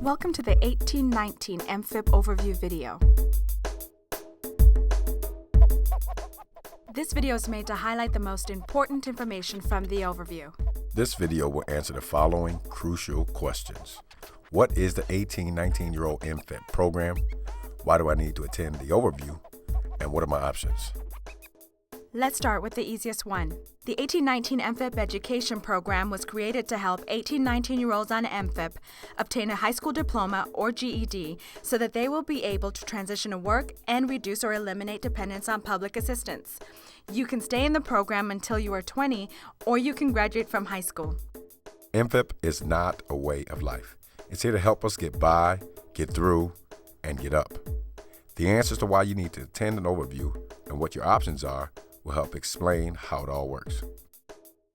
Welcome to the 1819 Mfip overview video. This video is made to highlight the most important information from the overview. This video will answer the following crucial questions. What is the 18-19-year-old Mfip program? Why do I need to attend the overview? And what are my options? Let's start with the easiest one. The 1819 Mfip education program was created to help 18-19-year-olds on Mfip obtain a high school diploma or GED so that they will be able to transition to work and reduce or eliminate dependence on public assistance. You can stay in the program until you are 20, or you can graduate from high school. Mfip is not a way of life. It's here to help us get by, get through, and get up. The answers to why you need to attend an overview and what your options are will help explain how it all works.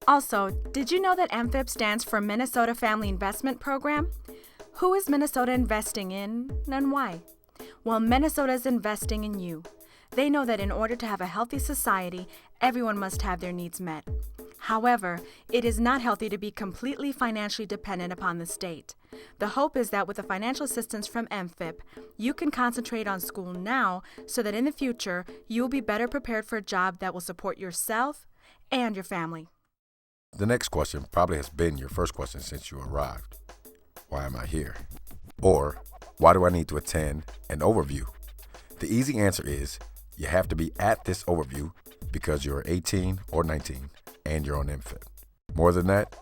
Also, did you know that Mfip stands for Minnesota Family Investment Program? Who is Minnesota investing in and why? Well, Minnesota is investing in you. They know that in order to have a healthy society, everyone must have their needs met. However, it is not healthy to be completely financially dependent upon the state. The hope is that with the financial assistance from Mfip, you can concentrate on school now so that in the future, you will be better prepared for a job that will support yourself and your family. The next question probably has been your first question since you arrived. Why am I here? Or, why do I need to attend an overview? The easy answer is, you have to be at this overview because you're 18 or 19 and you're on Mfip. More than that,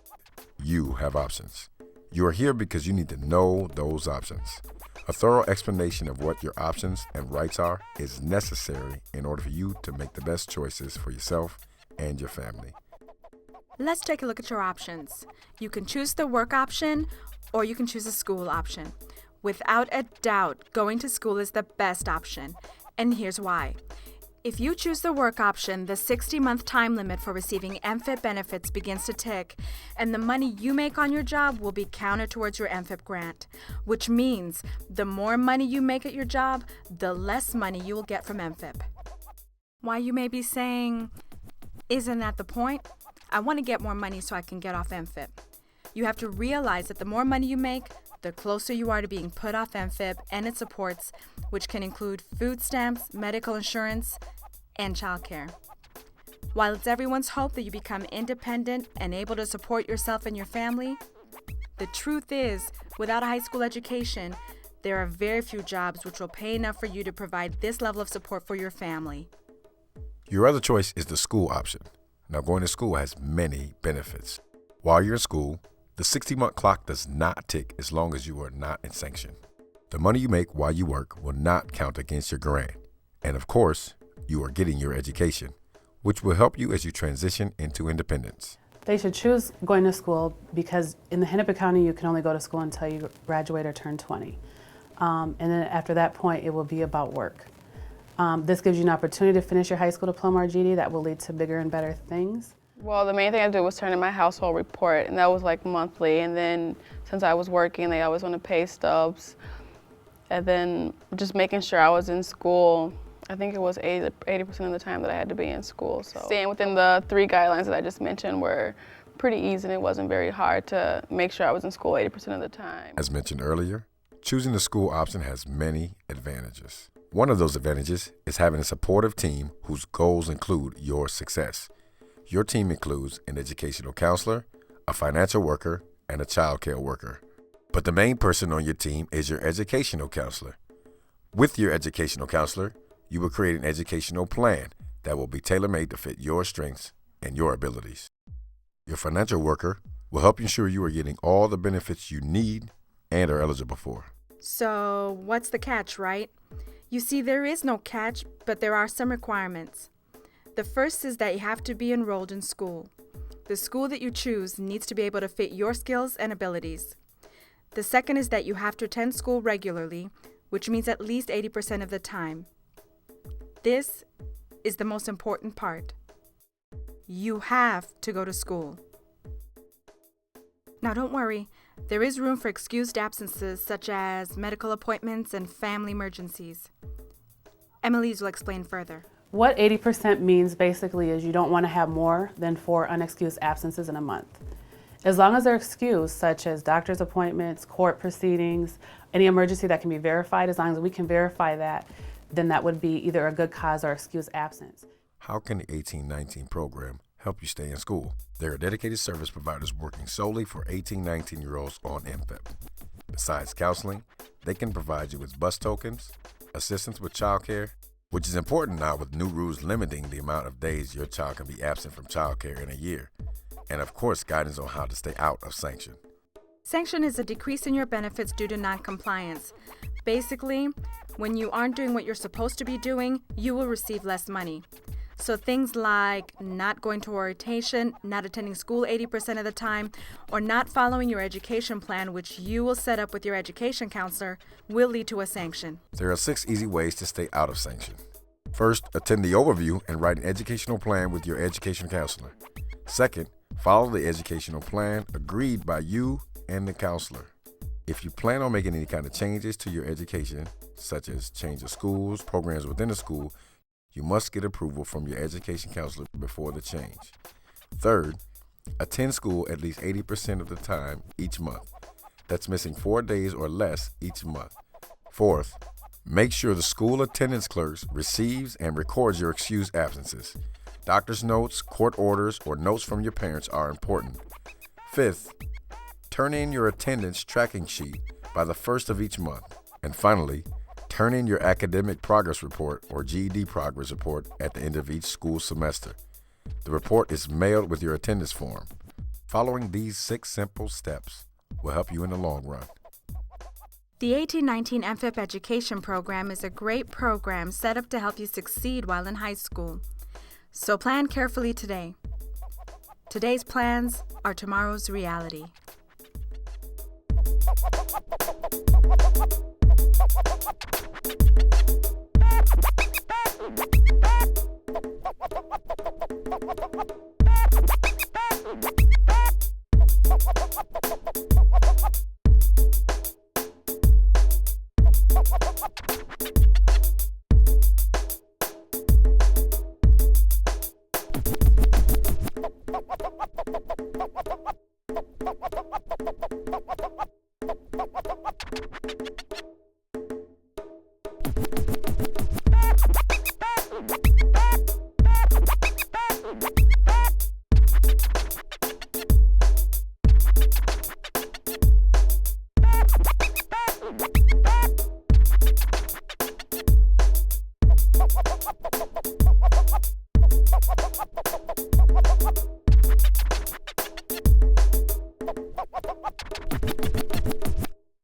you have options. You are here because you need to know those options. A thorough explanation of what your options and rights are is necessary in order for you to make the best choices for yourself and your family. Let's take a look at your options. You can choose the work option or you can choose the school option. Without a doubt, going to school is the best option. And here's why. If you choose the work option, the 60-month time limit for receiving Mfip benefits begins to tick, and the money you make on your job will be counted towards your Mfip grant, which means the more money you make at your job, the less money you will get from Mfip. Why, you may be saying, isn't that the point? I want to get more money so I can get off Mfip. You have to realize that the more money you make, the closer you are to being put off Mfip and its supports, which can include food stamps, medical insurance, and childcare. While it's everyone's hope that you become independent and able to support yourself and your family, the truth is, without a high school education, there are very few jobs which will pay enough for you to provide this level of support for your family. Your other choice is the school option. Now, going to school has many benefits. While you're in school, the 60-month clock does not tick as long as you are not in sanction. The money you make while you work will not count against your grant. And of course, you are getting your education, which will help you as you transition into independence. They should choose going to school because in the Hennepin County, you can only go to school until you graduate or turn 20. And then after that point, it will be about work. This gives you an opportunity to finish your high school diploma or GED that will lead to bigger and better things. Well, the main thing I did was turn in my household report, and that was like monthly. And then since I was working, they always want to pay stubs. And then just making sure I was in school. I think it was 80% of the time that I had to be in school. So staying within the 3 guidelines that I just mentioned were pretty easy, and it wasn't very hard to make sure I was in school 80% of the time. As mentioned earlier, choosing the school option has many advantages. One of those advantages is having a supportive team whose goals include your success. Your team includes an educational counselor, a financial worker, and a child care worker. But the main person on your team is your educational counselor. With your educational counselor, you will create an educational plan that will be tailor-made to fit your strengths and your abilities. Your financial worker will help ensure you are getting all the benefits you need and are eligible for. So, what's the catch, right? You see, there is no catch, but there are some requirements. The first is that you have to be enrolled in school. The school that you choose needs to be able to fit your skills and abilities. The second is that you have to attend school regularly, which means at least 80% of the time. This is the most important part. You have to go to school. Now don't worry, there is room for excused absences such as medical appointments and family emergencies. Emelise will explain further. What 80% means basically is you don't want to have more than 4 unexcused absences in a month. As long as they're excused, such as doctor's appointments, court proceedings, any emergency that can be verified, as long as we can verify that, then that would be either a good cause or excused absence. How can the 1819 program help you stay in school? There are dedicated service providers working solely for 18-19-year-olds on Mfip. Besides counseling, they can provide you with bus tokens, assistance with childcare, which is important now with new rules limiting the amount of days your child can be absent from childcare in a year, and of course guidance on how to stay out of sanction. Sanction is a decrease in your benefits due to noncompliance. Basically, when you aren't doing what you're supposed to be doing, you will receive less money. So things like not going to orientation, not attending school 80% of the time, or not following your education plan, which you will set up with your education counselor, will lead to a sanction. There are 6 easy ways to stay out of sanction. First, attend the overview and write an educational plan with your education counselor. Second, follow the educational plan agreed by you and the counselor. If you plan on making any kind of changes to your education, such as change of schools, programs within the school, you must get approval from your education counselor before the change. Third, attend school at least 80% of the time each month. That's missing 4 days or less each month. Fourth, make sure the school attendance clerks receives and records your excused absences. Doctor's notes, court orders, or notes from your parents are important. Fifth, turn in your attendance tracking sheet by the 1st of each month. And finally, turn in your academic progress report or GED progress report at the end of each school semester. The report is mailed with your attendance form. Following these 6 simple steps will help you in the long run. The 1819 Mfip education program is a great program set up to help you succeed while in high school. So plan carefully today. Today's plans are tomorrow's reality.